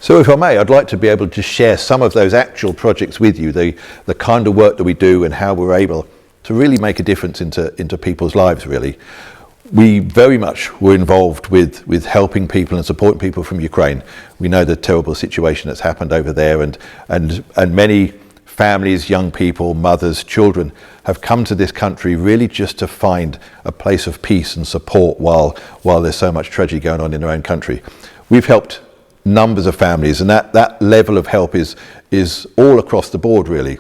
So if I may, I'd like to be able to share some of those actual projects with you, the kind of work that we do and how we're able to really make a difference into people's lives, really. We very much were involved with helping people and supporting people from Ukraine. We know the terrible situation that's happened over there, and many families, young people, mothers, children have come to this country really just to find a place of peace and support while there's so much tragedy going on in their own country. We've helped numbers of families, and that level of help is all across the board, really.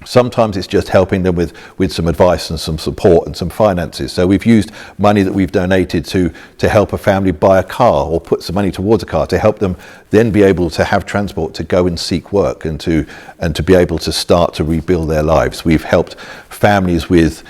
Sometimes it's just helping them with some advice and some support and some finances. So we've used money that we've donated to help a family buy a car or put some money towards a car to help them then be able to have transport to go and seek work and to be able to start to rebuild their lives. We've helped families with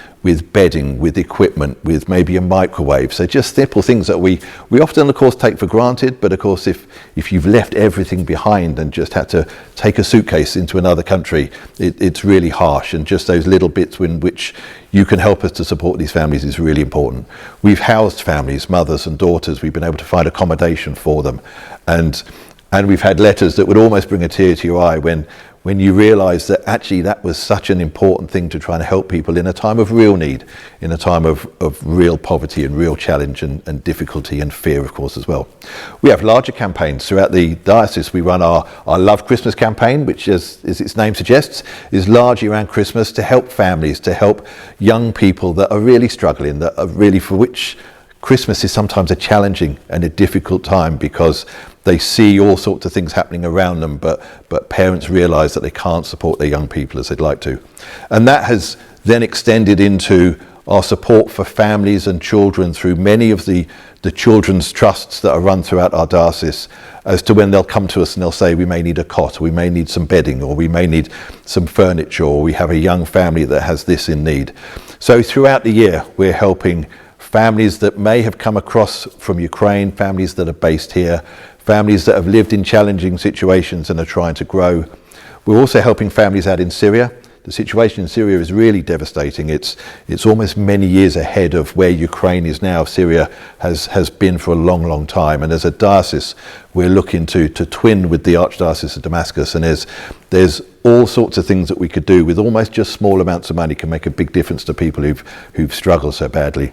bedding, with equipment, with maybe a microwave. So just simple things that we often, of course, take for granted. But of course, if you've left everything behind and just had to take a suitcase into another country, it's really harsh. And just those little bits in which you can help us to support these families is really important. We've housed families, mothers and daughters. We've been able to find accommodation for them. And we've had letters that would almost bring a tear to your eye when you realise that actually that was such an important thing to try and help people in a time of real need, in a time of real poverty and real challenge and difficulty and fear, of course, as well. We have larger campaigns throughout the diocese. We run our Love Christmas campaign, which, as its name suggests, is largely around Christmas to help families, to help young people that are really struggling, that are really for which Christmas is sometimes a challenging and a difficult time because they see all sorts of things happening around them, but parents realise that they can't support their young people as they'd like to. And that has then extended into our support for families and children through many of the children's trusts that are run throughout our diocese, as to when they'll come to us and they'll say we may need a cot, or we may need some bedding, or we may need some furniture, or we have a young family that has this in need. So throughout the year we're helping families that may have come across from Ukraine, families that are based here, families that have lived in challenging situations and are trying to grow. We're also helping families out in Syria. The situation in Syria is really devastating. It's almost many years ahead of where Ukraine is now. Syria has been for a long, long time. And as a diocese, we're looking to twin with the Archdiocese of Damascus. And there's all sorts of things that we could do with almost just small amounts of money can make a big difference to people who've struggled so badly.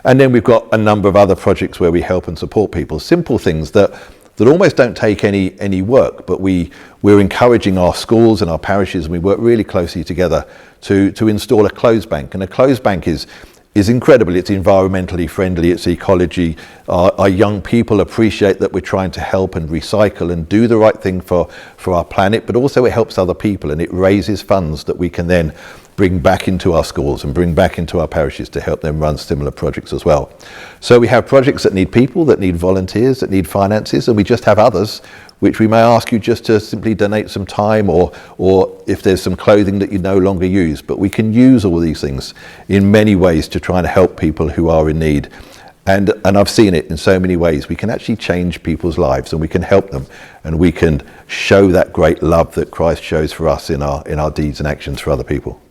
And then we've got a number of other projects where we help and support people. Simple things that almost don't take any work, but we're encouraging our schools and our parishes, and we work really closely together to install a clothes bank. And a clothes bank is incredible. It's environmentally friendly, it's ecology. Our young people appreciate that we're trying to help and recycle and do the right thing for our planet, but also it helps other people, and it raises funds that we can then bring back into our schools and bring back into our parishes to help them run similar projects as well. So we have projects that need people, that need volunteers, that need finances, and we just have others which we may ask you just to simply donate some time, or if there's some clothing that you no longer use. But we can use all these things in many ways to try and help people who are in need. And I've seen it in so many ways. We can actually change people's lives, and we can help them, and we can show that great love that Christ shows for us in our deeds and actions for other people.